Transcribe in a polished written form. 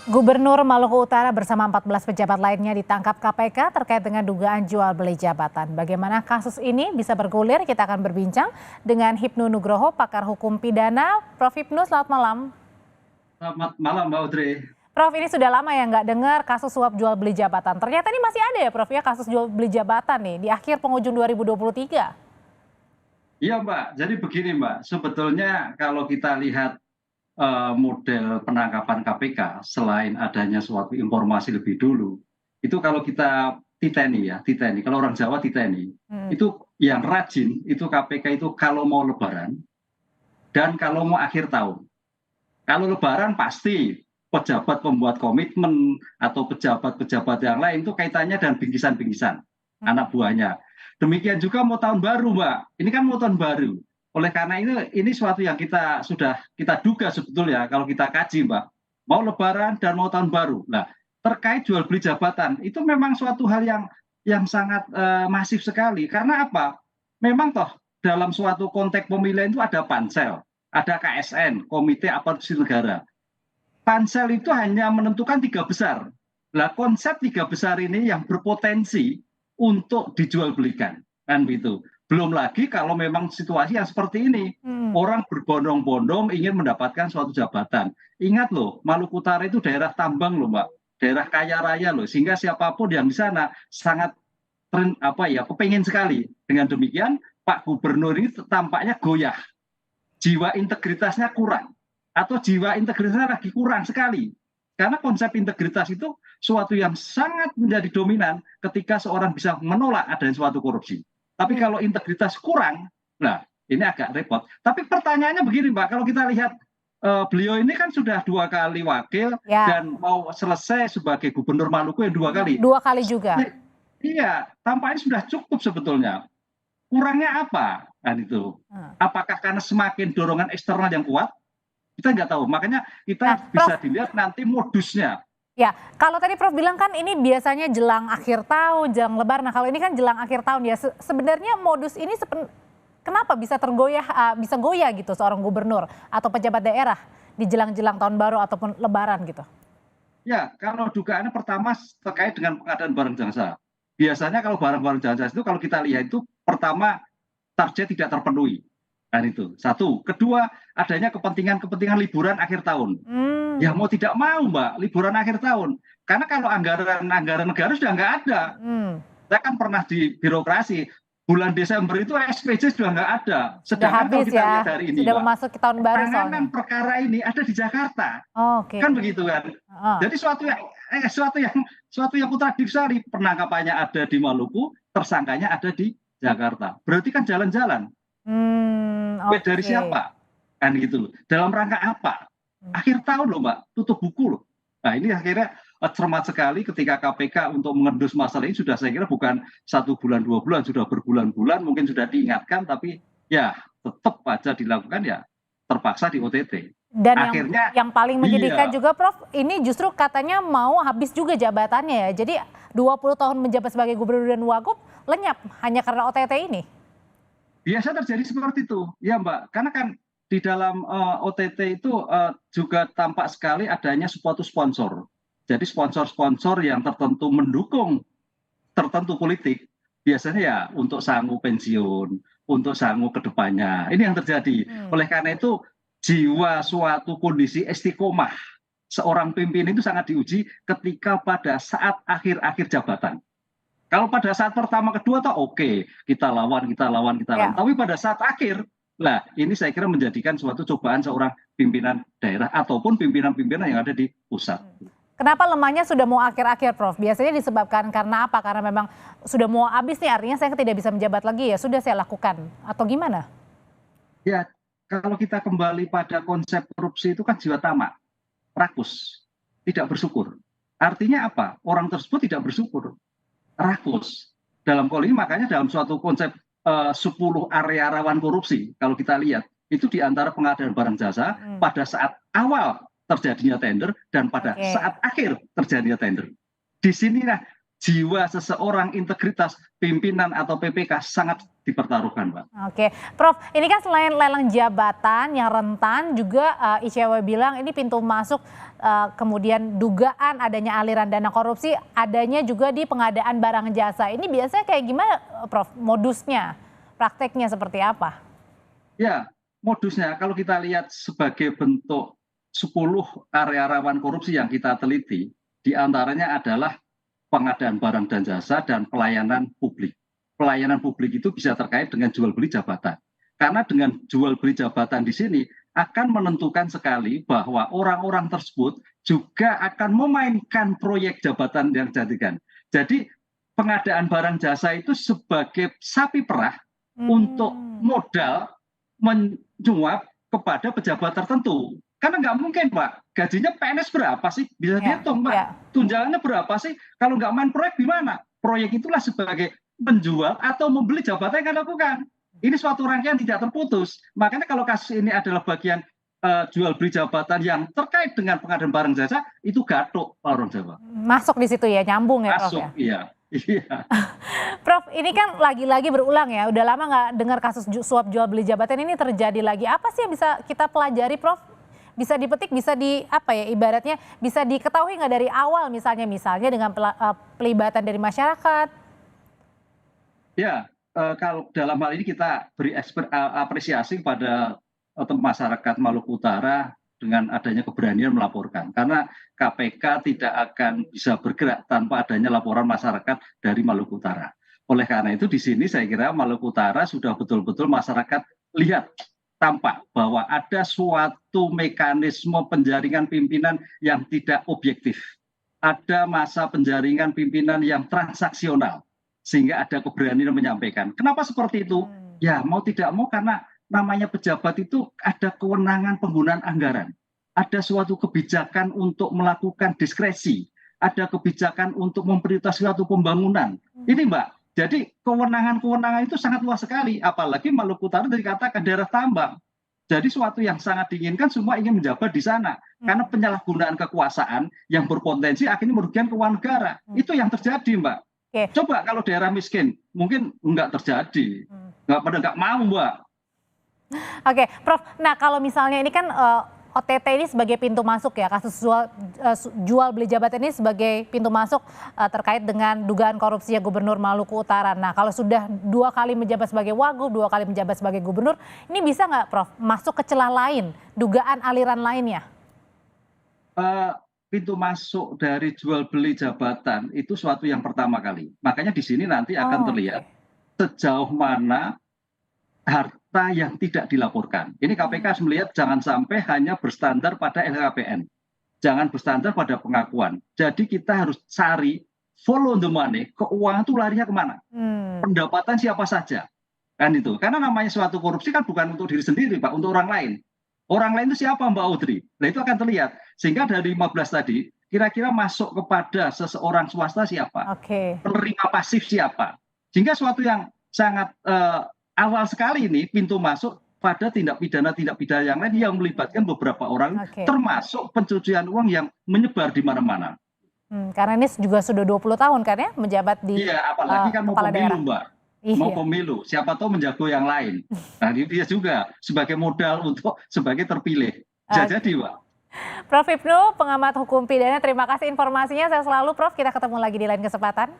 Gubernur Maluku Utara bersama 14 pejabat lainnya ditangkap KPK terkait dengan dugaan jual beli jabatan. Bagaimana kasus ini bisa bergulir? Kita akan berbincang dengan Hipnu Nugroho, pakar hukum pidana. Prof. Hipnu, selamat malam. Selamat malam Mbak Audrey. Prof, ini sudah lama ya nggak dengar kasus suap jual beli jabatan. Ternyata ini masih ada ya Prof ya, kasus jual beli jabatan nih di akhir penghujung 2023. Iya Mbak, jadi begini Mbak, sebetulnya kalau kita lihat model penangkapan KPK selain adanya suatu informasi lebih dulu, itu kalau kita titeni, kalau orang Jawa titeni, itu yang rajin itu KPK itu kalau mau Lebaran dan kalau mau akhir tahun. Kalau Lebaran pasti pejabat pembuat komitmen atau pejabat-pejabat yang lain itu kaitannya dan bingkisan-bingkisan anak buahnya. Demikian juga mau tahun baru Mbak, ini kan mau tahun baru. Oleh karena ini suatu yang sudah kita duga sebetulnya kalau kita kaji Mbak. Mau Lebaran dan mau tahun baru. Nah, terkait jual beli jabatan itu memang suatu hal yang sangat masif sekali. Karena apa? Memang toh dalam suatu konteks pemilihan itu ada pansel, ada KSN, Komite Aparatur Sipil Negara. Pansel itu hanya menentukan 3 besar. Nah, konsep 3 besar ini yang berpotensi untuk dijual belikan, kan begitu. Belum lagi kalau memang situasi yang seperti ini, orang berbondong-bondong ingin mendapatkan suatu jabatan. Ingat loh, Maluku Utara itu daerah tambang loh Mbak, daerah kaya raya loh, sehingga siapapun yang di sana sangat kepengen sekali. Dengan demikian, Pak Gubernur ini tampaknya goyah, jiwa integritasnya kurang, atau jiwa integritasnya lagi kurang sekali. Karena konsep integritas itu suatu yang sangat menjadi dominan ketika seorang bisa menolak adanya suatu korupsi. Tapi kalau integritas kurang, nah ini agak repot. Tapi pertanyaannya begini Mbak, kalau kita lihat beliau ini kan sudah 2 kali wakil dan mau selesai sebagai gubernur Maluku yang 2 kali. 2 kali juga. Iya, tampaknya sudah cukup sebetulnya. Kurangnya apa? Kan itu. Apakah karena semakin dorongan eksternal yang kuat? Kita nggak tahu. Makanya kita bisa dilihat nanti modusnya. Ya, kalau tadi Prof bilang kan ini biasanya jelang akhir tahun, jelang Lebaran. Nah, kalau ini kan jelang akhir tahun ya. Sebenarnya modus ini kenapa bisa bisa goyah gitu seorang gubernur atau pejabat daerah di jelang-jelang tahun baru ataupun Lebaran gitu? Ya, kalau dugaannya pertama terkait dengan pengadaan barang jasa. Biasanya kalau barang-barang jasa itu kalau kita lihat itu pertama target tidak terpenuhi. Kan itu. Satu. Kedua, adanya kepentingan liburan akhir tahun. Ya mau tidak mau Mbak, liburan akhir tahun. Karena kalau anggaran negara sudah nggak ada. Saya kan pernah di birokrasi. Bulan Desember itu SPJ sudah nggak ada. Sedangkan kalau kita lihat hari ini, sudah masuk ke tahun baru soalnya. penanganan perkara ini ada di Jakarta. Kan begitu kan. Jadi suatu yang kontradiksi, penangkapannya ada di Maluku, tersangkanya ada di Jakarta. Berarti kan jalan-jalan. Dari siapa? Kan gitu loh. Dalam rangka apa? Akhir tahun loh Mbak, tutup buku loh. Nah ini akhirnya cermat sekali ketika KPK untuk mengendus masalah ini sudah saya kira bukan 1 bulan 2 bulan, sudah berbulan-bulan mungkin sudah diingatkan tapi ya tetap aja dilakukan ya terpaksa di OTT. Dan akhirnya yang paling menyedihkan juga Prof, ini justru katanya mau habis juga jabatannya ya. Jadi 20 tahun menjabat sebagai gubernur dan wagub lenyap hanya karena OTT ini. Biasa terjadi seperti itu, ya Mbak. Karena kan di dalam OTT itu juga tampak sekali adanya suatu sponsor. Jadi sponsor-sponsor yang tertentu mendukung tertentu politik, biasanya ya untuk sangu pensiun, untuk sangu ke depannya. Ini yang terjadi. Oleh karena itu jiwa suatu kondisi istiqomah seorang pemimpin itu sangat diuji ketika pada saat akhir-akhir jabatan. Kalau pada saat pertama kedua toh oke, kita lawan. Tapi pada saat akhir, lah ini saya kira menjadikan suatu cobaan seorang pimpinan daerah ataupun pimpinan-pimpinan yang ada di pusat. Kenapa lemahnya sudah mau akhir-akhir Prof? Biasanya disebabkan karena apa? Karena memang sudah mau habis nih, artinya saya tidak bisa menjabat lagi ya, sudah saya lakukan. Atau gimana? Ya, kalau kita kembali pada konsep korupsi itu kan jiwa tamak, rakus, tidak bersyukur. Artinya apa? Orang tersebut tidak bersyukur. Rakus. Dalam ini makanya dalam suatu konsep 10 area rawan korupsi kalau kita lihat itu diantara pengadaan barang jasa pada saat awal terjadinya tender dan pada saat akhir terjadinya tender. Di sinilah jiwa seseorang, integritas pimpinan atau PPK sangat dipertaruhkan, Mbak. Oke, Prof, ini kan selain lelang jabatan yang rentan juga ICW bilang ini pintu masuk kemudian dugaan adanya aliran dana korupsi, adanya juga di pengadaan barang jasa. Ini biasanya kayak gimana, Prof? Modusnya, prakteknya seperti apa? Ya, modusnya kalau kita lihat sebagai bentuk 10 area rawan korupsi yang kita teliti, diantaranya adalah pengadaan barang dan jasa dan pelayanan publik. Pelayanan publik itu bisa terkait dengan jual beli jabatan. Karena dengan jual beli jabatan di sini akan menentukan sekali bahwa orang-orang tersebut juga akan memainkan proyek jabatan yang dijadikan. Jadi pengadaan barang jasa itu sebagai sapi perah untuk modal menyuap kepada pejabat tertentu. Karena nggak mungkin, Pak. Gajinya PNS berapa sih? Bisa dihitung, Pak. Tunjangannya berapa sih? Kalau nggak main proyek gimana? Proyek itulah sebagai menjual atau membeli jabatan yang lakukan. Ini suatu rangkaian tidak terputus. Makanya kalau kasus ini adalah bagian jual beli jabatan yang terkait dengan pengadaan barang jasa, itu gatuk orang Jawa. Masuk di situ ya, nyambung ya, Prof? Masuk, ya? Iya. Prof, ini kan lagi-lagi berulang ya. Udah lama nggak dengar kasus suap jual beli jabatan ini terjadi lagi. Apa sih yang bisa kita pelajari, Prof? Bisa dipetik, bisa ibaratnya bisa diketahui nggak dari awal misalnya dengan pelibatan dari masyarakat? Ya, kalau dalam hal ini kita beri apresiasi pada masyarakat Maluku Utara dengan adanya keberanian melaporkan. Karena KPK tidak akan bisa bergerak tanpa adanya laporan masyarakat dari Maluku Utara. Oleh karena itu di sini saya kira Maluku Utara sudah betul-betul masyarakat lihat tampak bahwa ada suatu mekanisme penjaringan pimpinan yang tidak objektif. Ada masa penjaringan pimpinan yang transaksional. Sehingga ada keberanian menyampaikan. Kenapa seperti itu? Ya mau tidak mau karena namanya pejabat itu ada kewenangan penggunaan anggaran. Ada suatu kebijakan untuk melakukan diskresi. Ada kebijakan untuk memprioritaskan suatu pembangunan. Ini Mbak. Jadi kewenangan-kewenangan itu sangat luas sekali, apalagi Maluku Utara dikatakan daerah tambang. Jadi suatu yang sangat diinginkan semua ingin menjabat di sana. Karena penyalahgunaan kekuasaan yang berpotensi akhirnya merugikan keuangan negara. Itu yang terjadi, Mbak. Coba kalau daerah miskin, mungkin nggak terjadi. Nggak mau, Mbak. Oke, Prof. Nah kalau misalnya ini kan OTT ini sebagai pintu masuk ya, kasus jual beli jabatan ini sebagai pintu masuk terkait dengan dugaan korupsi Gubernur Maluku Utara. Nah kalau sudah 2 kali menjabat sebagai wagub, 2 kali menjabat sebagai gubernur, ini bisa nggak, Prof, masuk ke celah lain, dugaan aliran lainnya? Pintu masuk dari jual beli jabatan itu suatu yang pertama kali. Makanya di sini nanti akan terlihat sejauh mana harta yang tidak dilaporkan. Ini KPK harus melihat jangan sampai hanya berstandar pada LHKPN. Jangan berstandar pada pengakuan. Jadi kita harus cari follow the money, keuangan itu larinya kemana. Pendapatan siapa saja. Kan itu. Karena namanya suatu korupsi kan bukan untuk diri sendiri, Pak, untuk orang lain. Orang lain itu siapa, Mbak Audrey? Nah itu akan terlihat. Sehingga dari 15 tadi, kira-kira masuk kepada seseorang swasta siapa? Penerima pasif siapa? Sehingga suatu yang sangat awal sekali ini pintu masuk pada tindak pidana yang lain yang melibatkan beberapa orang, termasuk pencucian uang yang menyebar di mana-mana. Karena ini juga sudah 20 tahun kan ya menjabat di apalagi kan mau pemilu, daerah. Mbak. Mau pemilu, siapa tahu menjago yang lain. Nah ini dia juga sebagai modal untuk sebagai terpilih. Bisa jadi, Mbak. Prof Hipnu, pengamat hukum pidana, terima kasih informasinya. Saya selalu, Prof. Kita ketemu lagi di lain kesempatan.